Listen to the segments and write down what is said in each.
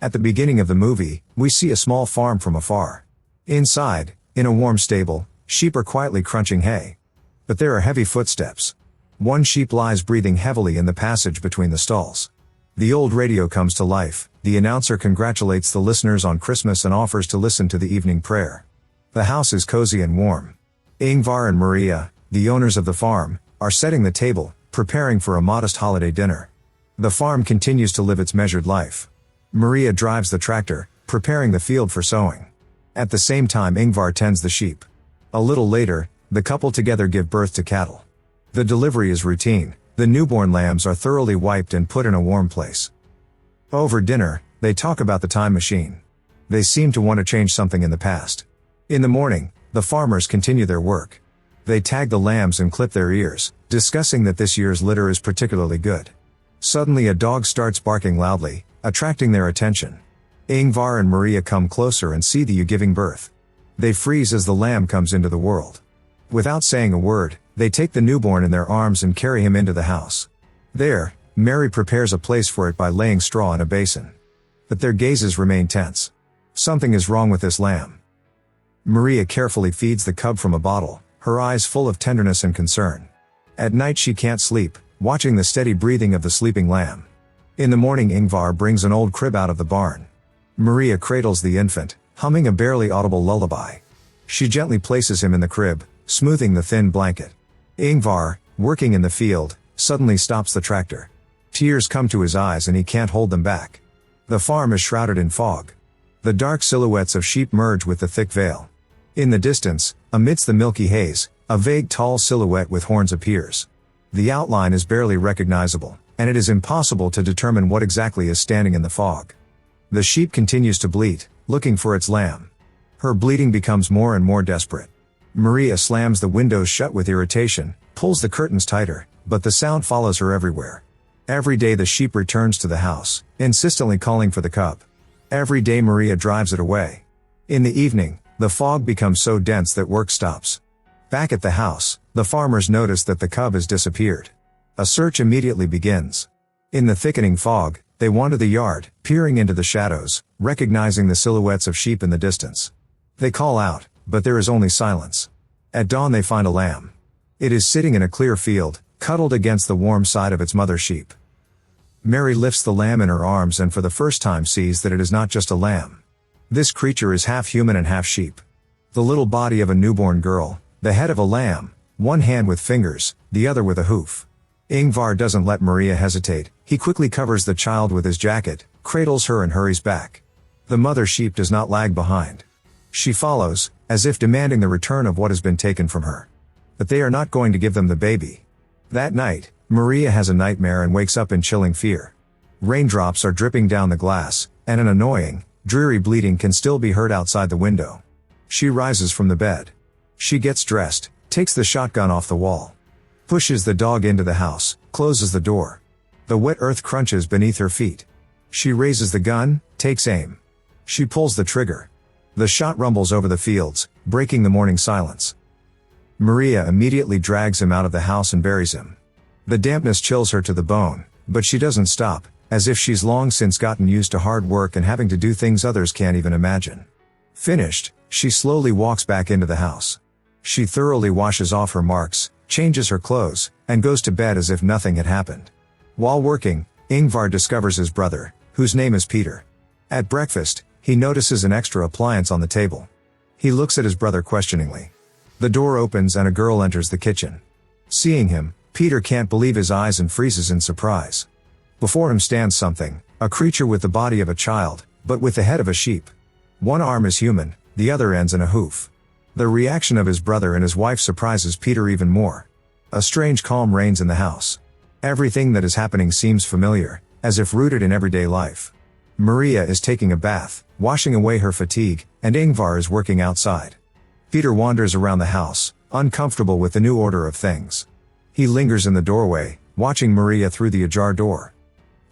At the beginning of the movie, we see a small farm from afar. Inside, in a warm stable, sheep are quietly crunching hay. But there are heavy footsteps. One sheep lies breathing heavily in the passage between the stalls. The old radio comes to life. The announcer congratulates the listeners on Christmas and offers to listen to the evening prayer. The house is cozy and warm. Ingvar and Maria, the owners of the farm, are setting the table, preparing for a modest holiday dinner. The farm continues to live its measured life. Maria drives the tractor, preparing the field for sowing. At the same time, Ingvar tends the sheep. A little later, the couple together give birth to cattle. The delivery is routine. The newborn lambs are thoroughly wiped and put in a warm place. Over dinner, they talk about the time machine. They seem to want to change something in the past. In the morning, the farmers continue their work. They tag the lambs and clip their ears, discussing that this year's litter is particularly good. Suddenly a dog starts barking loudly, attracting their attention. Ingvar and Maria come closer and see the ewe giving birth. They freeze as the lamb comes into the world. Without saying a word, they take the newborn in their arms and carry him into the house. There, Mary prepares a place for it by laying straw in a basin. But their gazes remain tense. Something is wrong with this lamb. Maria carefully feeds the cub from a bottle, her eyes full of tenderness and concern. At night she can't sleep, watching the steady breathing of the sleeping lamb. In the morning, Ingvar brings an old crib out of the barn. Maria cradles the infant, humming a barely audible lullaby. She gently places him in the crib, smoothing the thin blanket. Ingvar, working in the field, suddenly stops the tractor. Tears come to his eyes and he can't hold them back. The farm is shrouded in fog. The dark silhouettes of sheep merge with the thick veil. In the distance, amidst the milky haze, a vague tall silhouette with horns appears. The outline is barely recognizable, and it is impossible to determine what exactly is standing in the fog. The sheep continues to bleat, looking for its lamb. Her bleating becomes more and more desperate. Maria slams the windows shut with irritation, pulls the curtains tighter, but the sound follows her everywhere. Every day the sheep returns to the house, insistently calling for the cub. Every day Maria drives it away. In the evening, the fog becomes so dense that work stops. Back at the house, the farmers notice that the cub has disappeared. A search immediately begins. In the thickening fog, they wander the yard, peering into the shadows, recognizing the silhouettes of sheep in the distance. They call out, but there is only silence. At dawn they find a lamb. It is sitting in a clear field, cuddled against the warm side of its mother sheep. Mary lifts the lamb in her arms and for the first time sees that it is not just a lamb. This creature is half human and half sheep. The little body of a newborn girl, the head of a lamb, one hand with fingers, the other with a hoof. Ingvar doesn't let Maria hesitate. He quickly covers the child with his jacket, cradles her and hurries back. The mother sheep does not lag behind. She follows, as if demanding the return of what has been taken from her. But they are not going to give them the baby. That night, Maria has a nightmare and wakes up in chilling fear. Raindrops are dripping down the glass, and an annoying, dreary bleating can still be heard outside the window. She rises from the bed. She gets dressed, takes the shotgun off the wall, pushes the dog into the house, closes the door. The wet earth crunches beneath her feet. She raises the gun, takes aim. She pulls the trigger. The shot rumbles over the fields, breaking the morning silence. Maria immediately drags him out of the house and buries him. The dampness chills her to the bone, but she doesn't stop, as if she's long since gotten used to hard work and having to do things others can't even imagine. Finished, she slowly walks back into the house. She thoroughly washes off her marks, changes her clothes, and goes to bed as if nothing had happened. While working, Ingvar discovers his brother, whose name is Peter. At breakfast, he notices an extra appliance on the table. He looks at his brother questioningly. The door opens and a girl enters the kitchen. Seeing him, Peter can't believe his eyes and freezes in surprise. Before him stands something, a creature with the body of a child, but with the head of a sheep. One arm is human, the other ends in a hoof. The reaction of his brother and his wife surprises Peter even more. A strange calm reigns in the house. Everything that is happening seems familiar, as if rooted in everyday life. Maria is taking a bath, washing away her fatigue, and Ingvar is working outside. Peter wanders around the house, uncomfortable with the new order of things. He lingers in the doorway, watching Maria through the ajar door.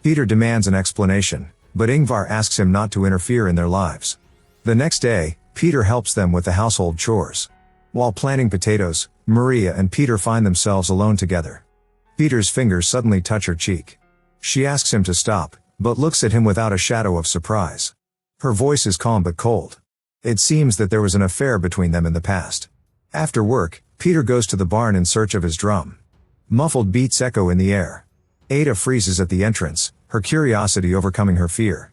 Peter demands an explanation, but Ingvar asks him not to interfere in their lives. The next day, Peter helps them with the household chores. While planting potatoes, Maria and Peter find themselves alone together. Peter's fingers suddenly touch her cheek. She asks him to stop, but looks at him without a shadow of surprise. Her voice is calm but cold. It seems that there was an affair between them in the past. After work, Peter goes to the barn in search of his drum. Muffled beats echo in the air. Ada freezes at the entrance, her curiosity overcoming her fear.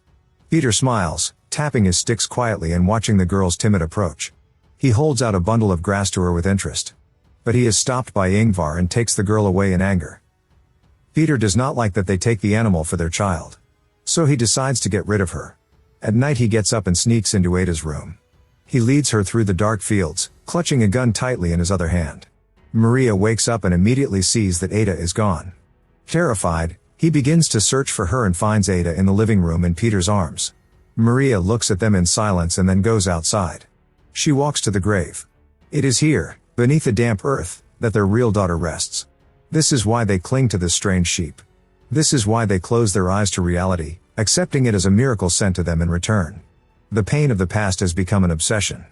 Peter smiles, tapping his sticks quietly and watching the girl's timid approach. He holds out a bundle of grass to her with interest. But he is stopped by Ingvar and takes the girl away in anger. Peter does not like that they take the animal for their child. So he decides to get rid of her. At night he gets up and sneaks into Ada's room. He leads her through the dark fields, clutching a gun tightly in his other hand. Maria wakes up and immediately sees that Ada is gone. Terrified, he begins to search for her and finds Ada in the living room in Peter's arms. Maria looks at them in silence and then goes outside. She walks to the grave. It is here, beneath the damp earth, that their real daughter rests. This is why they cling to this strange sheep. This is why they close their eyes to reality, accepting it as a miracle sent to them in return. The pain of the past has become an obsession.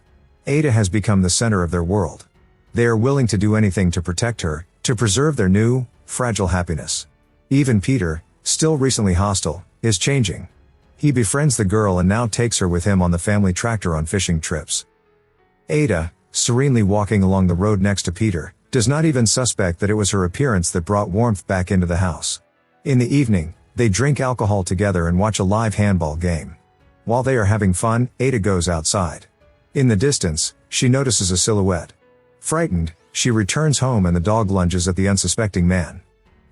Ada has become the center of their world. They are willing to do anything to protect her, to preserve their new, fragile happiness. Even Peter, still recently hostile, is changing. He befriends the girl and now takes her with him on the family tractor on fishing trips. Ada, serenely walking along the road next to Peter, does not even suspect that it was her appearance that brought warmth back into the house. In the evening, they drink alcohol together and watch a live handball game. While they are having fun, Ada goes outside. In the distance, she notices a silhouette. Frightened, she returns home and the dog lunges at the unsuspecting man.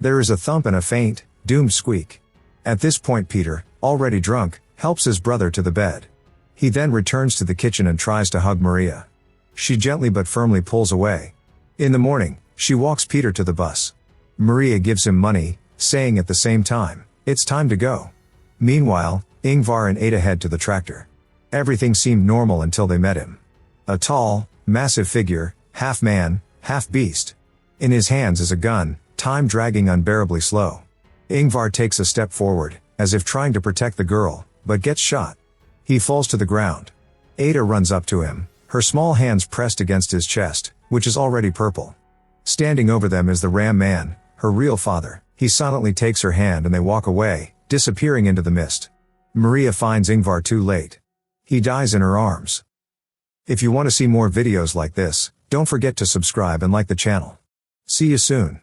There is a thump and a faint, doomed squeak. At this point Peter, already drunk, helps his brother to the bed. He then returns to the kitchen and tries to hug Maria. She gently but firmly pulls away. In the morning, she walks Peter to the bus. Maria gives him money, saying at the same time, "It's time to go." Meanwhile, Ingvar and Ada head to the tractor. Everything seemed normal until they met him. A tall, massive figure, half man, half beast. In his hands is a gun, time dragging unbearably slow. Ingvar takes a step forward, as if trying to protect the girl, but gets shot. He falls to the ground. Ada runs up to him, her small hands pressed against his chest, which is already purple. Standing over them is the Ram Man, her real father. He silently takes her hand and they walk away, disappearing into the mist. Maria finds Ingvar too late. He dies in her arms. If you want to see more videos like this, don't forget to subscribe and like the channel. See you soon.